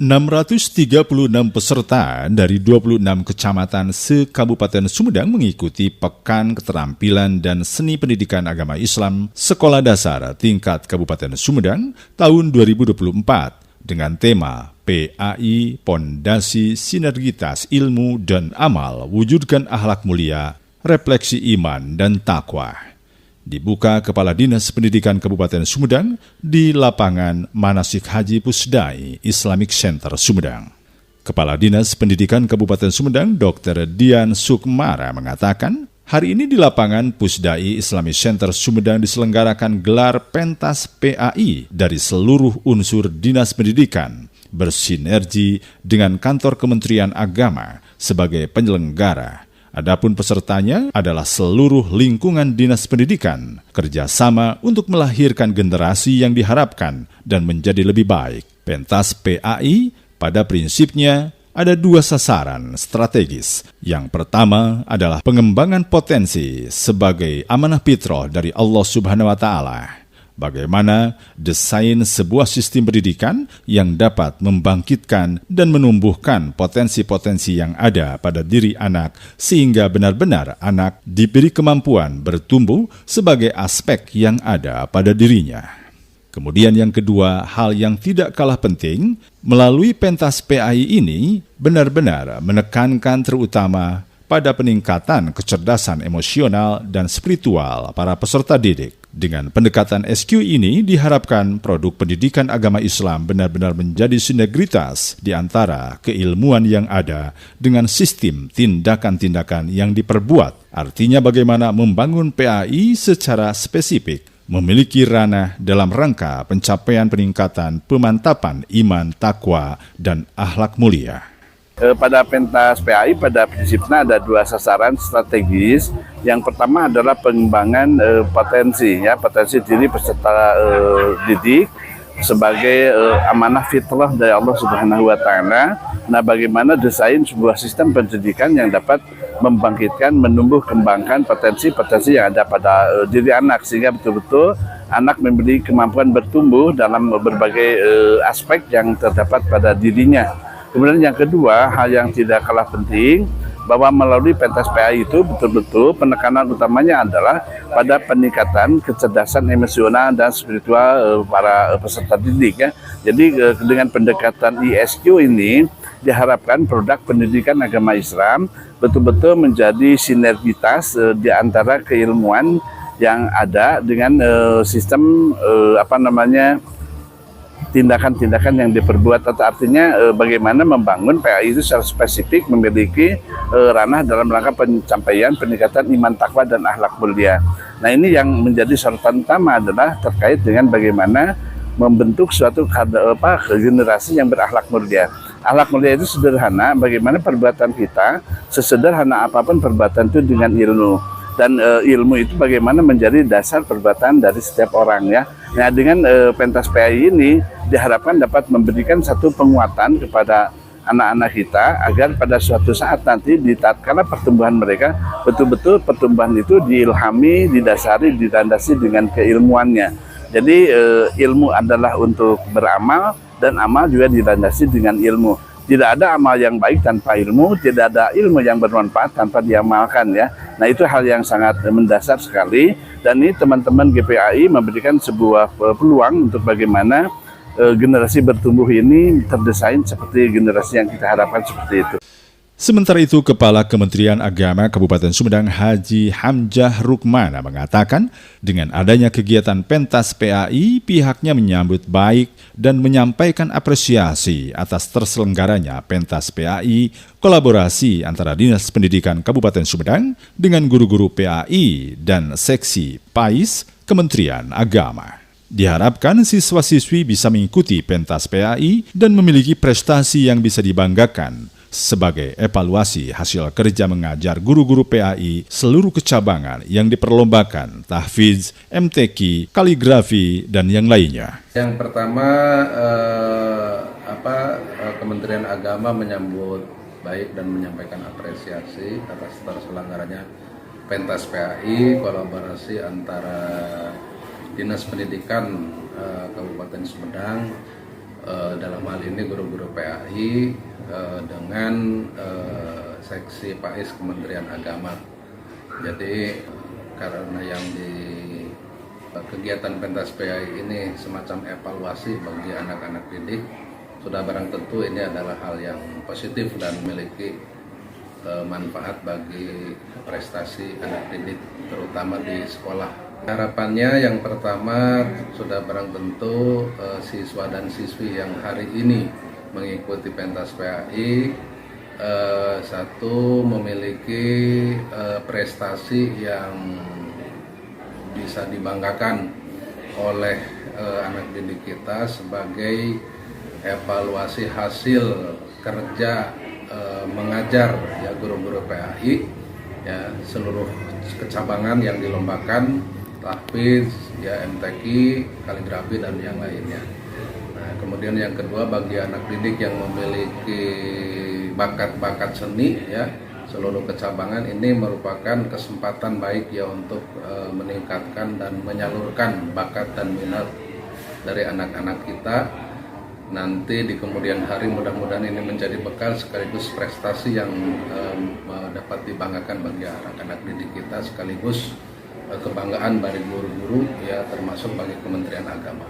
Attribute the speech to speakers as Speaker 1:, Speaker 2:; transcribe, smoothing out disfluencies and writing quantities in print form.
Speaker 1: 636 peserta dari 26 kecamatan se-Kabupaten Sumedang mengikuti Pekan Keterampilan dan Seni Pendidikan Agama Islam Sekolah Dasar tingkat Kabupaten Sumedang tahun 2024 dengan tema PAI Pondasi Sinergitas Ilmu dan Amal Wujudkan Akhlak Mulia, Refleksi Iman dan Takwa. Dibuka Kepala Dinas Pendidikan Kabupaten Sumedang di lapangan Manasik Haji Pusdai Islamic Center Sumedang. Kepala Dinas Pendidikan Kabupaten Sumedang Dr. Dian Sukmara mengatakan, hari ini di lapangan Pusdai Islamic Center Sumedang diselenggarakan gelar pentas PAI dari seluruh unsur Dinas Pendidikan bersinergi dengan kantor Kementerian Agama sebagai penyelenggara. Adapun pesertanya adalah seluruh lingkungan dinas pendidikan, kerjasama untuk melahirkan generasi yang diharapkan dan menjadi lebih baik. Pentas PAI pada prinsipnya ada dua sasaran strategis. Yang pertama adalah pengembangan potensi sebagai amanah fitrah dari Allah Subhanahu wa Ta'ala. Bagaimana desain sebuah sistem pendidikan yang dapat membangkitkan dan menumbuhkan potensi-potensi yang ada pada diri anak sehingga benar-benar anak diberi kemampuan bertumbuh sebagai aspek yang ada pada dirinya. Kemudian yang kedua, hal yang tidak kalah penting, melalui pentas PAI ini benar-benar menekankan terutama pada peningkatan kecerdasan emosional dan spiritual para peserta didik. Dengan pendekatan SQ ini diharapkan produk pendidikan agama Islam benar-benar menjadi sinergitas di antara keilmuan yang ada dengan sistem tindakan-tindakan yang diperbuat. Artinya bagaimana membangun PAI secara spesifik, memiliki ranah dalam rangka pencapaian peningkatan pemantapan iman, takwa, dan akhlak mulia.
Speaker 2: Pada pentas PAI pada prinsipnya ada dua sasaran strategis. Yang pertama adalah pengembangan potensi diri peserta didik sebagai amanah fitrah dari Allah Subhanahu wa Ta'ala. Nah, bagaimana desain sebuah sistem pendidikan yang dapat membangkitkan, menumbuh kembangkan potensi-potensi yang ada pada diri anak sehingga betul-betul anak memiliki kemampuan bertumbuh dalam berbagai aspek yang terdapat pada dirinya. Kemudian yang kedua, hal yang tidak kalah penting, bahwa melalui pentas PAI itu betul-betul penekanan utamanya adalah pada peningkatan kecerdasan emosional dan spiritual para peserta didik ya. Jadi dengan pendekatan ISQ ini diharapkan produk pendidikan agama Islam betul-betul menjadi sinergitas di antara keilmuan yang ada dengan sistem tindakan-tindakan yang diperbuat, atau artinya bagaimana membangun PAI itu secara spesifik memiliki ranah dalam rangka pencapaian peningkatan iman, takwa, dan akhlak mulia. Nah, ini yang menjadi sorotan utama adalah terkait dengan bagaimana membentuk suatu generasi yang berakhlak mulia. Akhlak mulia itu sederhana, bagaimana perbuatan kita sesederhana apapun perbuatan itu dengan ilmu. Dan ilmu itu bagaimana menjadi dasar perbuatan dari setiap orang ya. Nah, dengan pentas PAI ini diharapkan dapat memberikan satu penguatan kepada anak-anak kita agar pada suatu saat nanti tatkala pertumbuhan mereka betul-betul pertumbuhan itu diilhami, didasari, dilandasi dengan keilmuannya. Jadi ilmu adalah untuk beramal dan amal juga dilandasi dengan ilmu. Tidak ada amal yang baik tanpa ilmu, tidak ada ilmu yang bermanfaat tanpa diamalkan ya. Nah, itu hal yang sangat mendasar sekali, dan ini teman-teman GPAI memberikan sebuah peluang untuk bagaimana generasi bertumbuh ini terdesain seperti generasi yang kita harapkan seperti itu.
Speaker 1: Sementara itu, Kepala Kementerian Agama Kabupaten Sumedang Haji Hamzah Rukmana mengatakan dengan adanya kegiatan pentas PAI, pihaknya menyambut baik dan menyampaikan apresiasi atas terselenggaranya pentas PAI, kolaborasi antara Dinas Pendidikan Kabupaten Sumedang dengan guru-guru PAI dan seksi PAIS Kementerian Agama. Diharapkan siswa-siswi bisa mengikuti pentas PAI dan memiliki prestasi yang bisa dibanggakan sebagai evaluasi hasil kerja mengajar guru-guru PAI seluruh kecabangan yang diperlombakan, tahfidz, MTQ, kaligrafi, dan yang lainnya.
Speaker 3: Yang pertama, Kementerian Agama menyambut baik dan menyampaikan apresiasi atas terselenggaranya pentas PAI, kolaborasi antara Dinas Pendidikan Kabupaten Sumedang dalam hal ini guru-guru PAI dengan seksi PAIS Kementerian Agama. Jadi karena yang di kegiatan pentas PAI ini semacam evaluasi bagi anak-anak didik, sudah barang tentu ini adalah hal yang positif dan memiliki manfaat bagi prestasi anak didik terutama di sekolah. Harapannya yang pertama sudah barang tentu siswa dan siswi yang hari ini mengikuti pentas PAI satu memiliki prestasi yang bisa dibanggakan oleh anak didik kita sebagai evaluasi hasil kerja mengajar ya guru-guru PAI ya seluruh kecabangan yang dilombakan, tahfiz, ya MTQ, kaligrafi dan yang lainnya. Nah, kemudian yang kedua bagi anak didik yang memiliki bakat-bakat seni ya seluruh kecabangan ini merupakan kesempatan baik ya untuk meningkatkan dan menyalurkan bakat dan minat dari anak-anak kita. Nanti di kemudian hari mudah-mudahan ini menjadi bekal sekaligus prestasi yang dapat dibanggakan bagi anak-anak didik kita sekaligus kebanggaan bagi guru-guru ya termasuk bagi Kementerian Agama.